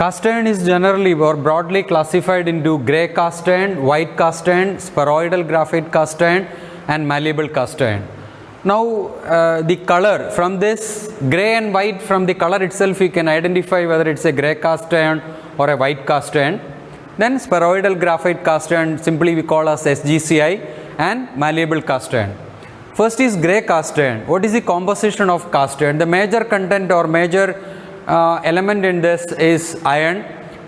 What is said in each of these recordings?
Cast iron is generally or broadly classified into grey cast iron, white cast iron, spheroidal graphite cast iron and malleable cast iron. Now the color, from this grey and white, from the color itself you can identify whether it's a grey cast iron or a white cast iron. Then spheroidal graphite cast iron simply we call as SGCI, and malleable cast iron. First is grey cast iron. What is the composition of cast iron? The major content or major element in this is iron.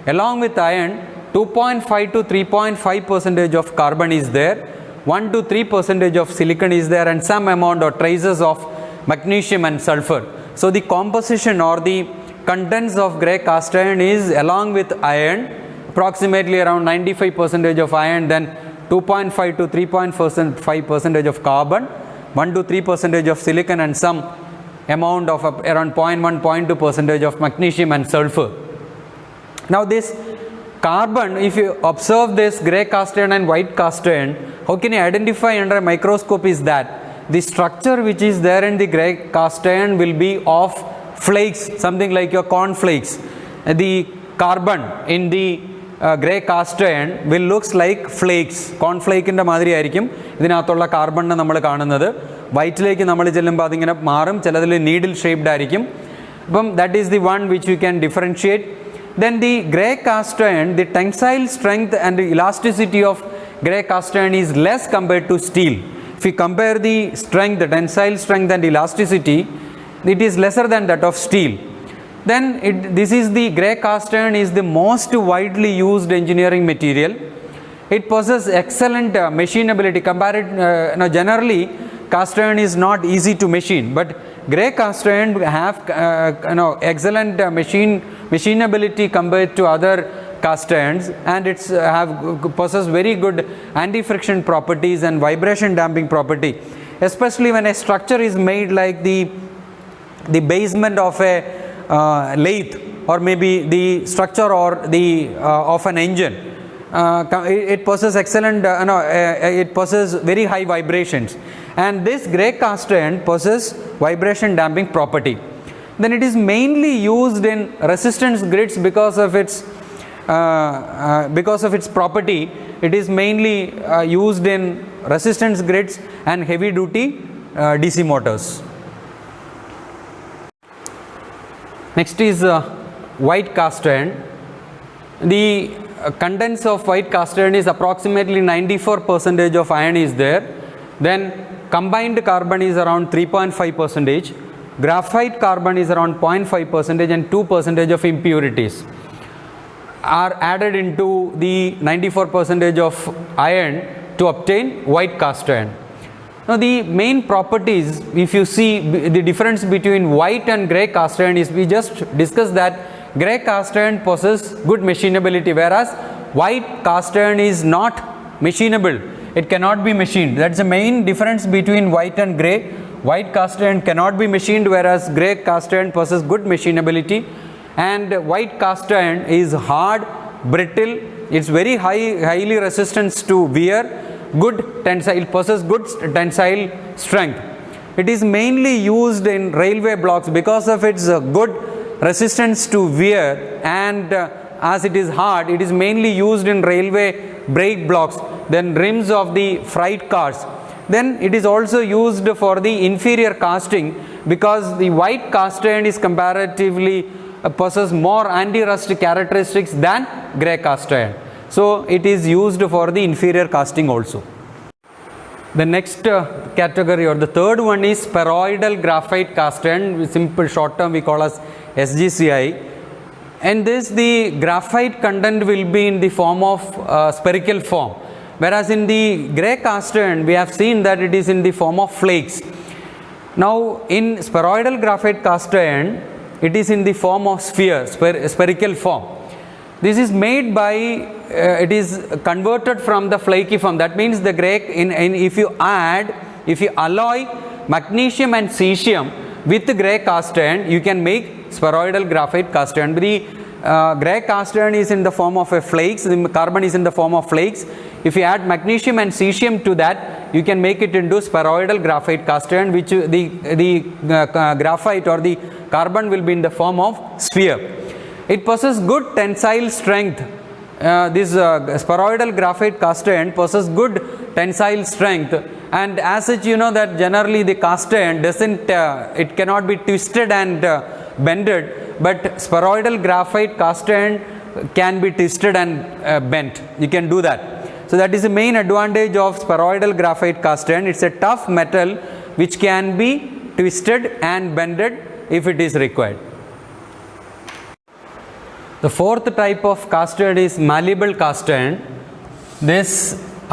Along with iron, 2.5 to 3.5% of carbon is there, 1 to 3% of silicon is there, and some amount or traces of magnesium and sulfur. So the composition or the contents of grey cast iron is, along with iron, approximately around 95% of iron, then 2.5 to 3.5% of carbon, 1 to 3% of silicon, and some amount of around 0.1 0.2% of magnesium and sulfur. Now this carbon, if you observe this grey cast iron and white cast iron, how can you identify under a microscope is that the structure which is there in the grey cast iron will be of flakes, something like your corn flakes. The carbon in the grey cast iron will looks like flakes. Corn flake in the madri aayirikkum idinathulla carbon ne nammal kannunathu. White-like നമ്മൾ ചെല്ലുമ്പോൾ അതിങ്ങനെ മാറും, ചിലതിൽ needle shaped ആയിരിക്കും. അപ്പം that is the one which you can differentiate. Then the grey cast iron, the tensile strength and the elasticity of grey cast iron is less compared to steel. If you compare the strength, the tensile strength and elasticity, it is lesser than that of steel. Then this is the grey cast iron is the most widely used engineering material. It possesses excellent machinability. Generally cast iron is not easy to machine, but grey cast iron have excellent machinability compared to other cast irons, and it's possess very good anti-friction properties and vibration damping property, especially when a structure is made like the basement of a lathe, or maybe the structure or the of an engine. It possesses excellent it possesses very high vibrations, and this grey cast iron possesses vibration damping property. Then it is mainly used in resistance grids because of its property. It is mainly used in resistance grids and heavy duty DC motors. Next is white cast iron. The contents of white cast iron is approximately 94% of iron is there. Then combined carbon is around 3.5%. Graphite carbon is around 0.5%, and 2% of impurities are added into the 94% of iron to obtain white cast iron. Now the main properties, if you see the difference between white and grey cast iron, is we just discussed that grey cast iron possesses good machinability, whereas white cast iron is not machinable. It cannot be machined. That's the main difference between white and grey. White cast iron cannot be machined, whereas grey cast iron possesses good machinability. And white cast iron is hard, brittle, it's very highly resistant to wear, good tensile, it possesses good tensile strength. It is mainly used in railway blocks because of its good resistance to wear, and as it is hard, it is mainly used in railway brake blocks, then rims of the freight cars. Then it is also used for the inferior casting because the white cast iron is comparatively possesses more anti-rust characteristics than grey cast iron. So it is used for the inferior casting also. The next category, or the third one, is spheroidal graphite cast iron. Simple short term we call as SGCI. And this, the graphite content will be in the form of spherical form, whereas in the grey cast iron we have seen that it is in the form of flakes. Now in spheroidal graphite cast iron, it is in the form of spherical form. This is made by it is converted from the flaky form. That means the grey if you alloy magnesium and cesium with grey cast iron, you can make spheroidal graphite cast iron. The grey cast iron is in the form of a flakes, the carbon is in the form of flakes. If you add magnesium and cesium to that, you can make it into spheroidal graphite cast iron, which the graphite or the carbon will be in the form of sphere. it possesses good tensile strength. This spheroidal graphite cast iron possesses good tensile strength, and as such you know that generally the cast iron doesn't, it cannot be twisted and bended, but spheroidal graphite cast iron can be twisted and bent. You can do that. So that is the main advantage of spheroidal graphite cast iron. It's a tough metal which can be twisted and bended if it is required. The fourth type of cast iron is malleable cast iron. This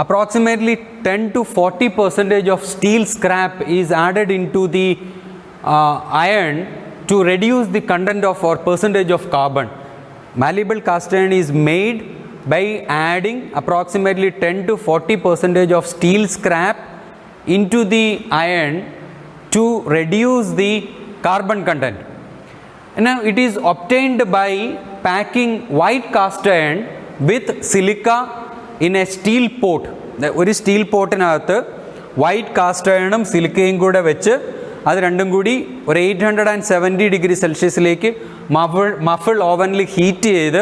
approximately 10 to 40% of steel scrap is added into the iron to reduce the content of or percentage of carbon. Malleable cast iron is made by adding approximately 10 to 40% of steel scrap into the iron to reduce the carbon content. Now it is obtained by packing white cast iron with silica in a steel pot. ഒരു steel പോട്ടിനകത്ത് white cast അയണും സിലിക്കയും കൂടെ വെച്ച് അത് രണ്ടും കൂടി ഒരു 870 ഡിഗ്രി സെൽഷ്യസിലേക്ക് മഫിൾ ഓവനിൽ ഹീറ്റ് ചെയ്ത്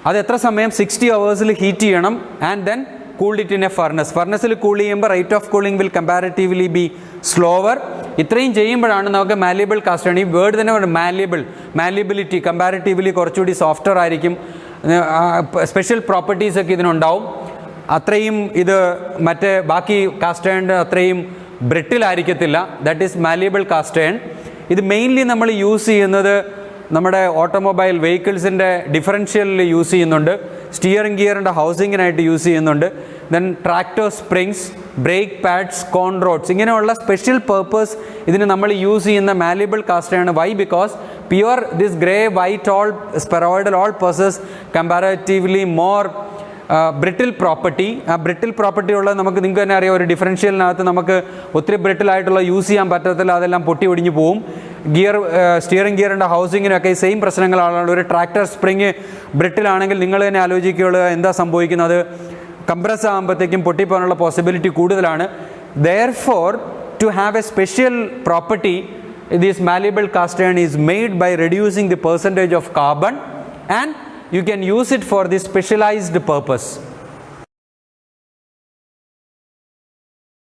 അത് എത്ര സമയം 60 hours ഹീറ്റ് ചെയ്യണം, and then cooled it in a ഫർണസിൽ കൂൾ ചെയ്യുമ്പോൾ rate of cooling will comparatively be slower. ഇത്രയും ചെയ്യുമ്പോഴാണ് നമുക്ക് മാലിയബിൾ കാസ്റ്റ് ആണ്. ഈ വേർഡ് തന്നെ മാലിയബിലിറ്റി കമ്പാരിറ്റീവ്ലി കുറച്ചുകൂടി സോഫ്റ്റർ ആയിരിക്കും, സ്പെഷ്യൽ പ്രോപ്പർട്ടീസ് ഒക്കെ ഇതിനുണ്ടാവും. അത്രയും ഇത് മറ്റേ ബാക്കി കാസ്റ്റ് അയണിൻ്റെ അത്രയും ബ്രിട്ടിൽ ആയിരിക്കത്തില്ല. That is malleable cast iron. ഇത് മെയിൻലി നമ്മൾ യൂസ് ചെയ്യുന്നത് നമ്മുടെ ഓട്ടോമൊബൈൽ വെഹിക്കിൾസിൻ്റെ ഡിഫറൻഷ്യലിൽ യൂസ് ചെയ്യുന്നുണ്ട്, സ്റ്റിയറിംഗ് ഗിയറിൻ്റെ ഹൗസിങ്ങിനായിട്ട് യൂസ് ചെയ്യുന്നുണ്ട്, then tractor springs, brake pads, con rods, ഇങ്ങനെയുള്ള സ്പെഷ്യൽ പേർപ്പസ് ഇതിന് നമ്മൾ യൂസ് ചെയ്യുന്ന മാലിയബിൾ കാസ്റ്റ് ആണ്. Why? Because pure this grey white all spheroidal all possess comparatively more brittle property. ആ ബ്രിട്ടിൽ പ്രോപ്പർട്ടി ഉള്ളത് നമുക്ക് നിങ്ങൾക്ക് തന്നെ അറിയാം, ഒരു ഡിഫറൻഷ്യലിനകത്ത് നമുക്ക് ഒത്തിരി ബ്രിട്ടിലായിട്ടുള്ള യൂസ് ചെയ്യാൻ പറ്റത്തില്ല, അതെല്ലാം പൊട്ടി ഒടിഞ്ഞു പോവും. സ്റ്റിയറിംഗ് ഗിയറിൻ്റെ ഹൗസിങ്ങിനൊക്കെ ഈ സെയിം പ്രശ്നങ്ങളാണ്. ഒരു ട്രാക്ടർ സ്പ്രിങ് ബ്രിട്ടിലാണെങ്കിൽ നിങ്ങൾ തന്നെ ആലോചിക്കുകയുള്ളൂ എന്താ സംഭവിക്കുന്നത്, കംപ്രസ് ആകുമ്പോഴത്തേക്കും പൊട്ടിപ്പോകാനുള്ള പോസിബിലിറ്റി കൂടുതലാണ്. Therefore, to have a special property, this malleable cast iron is made by reducing the percentage of carbon, and you can use it for this specialized purpose.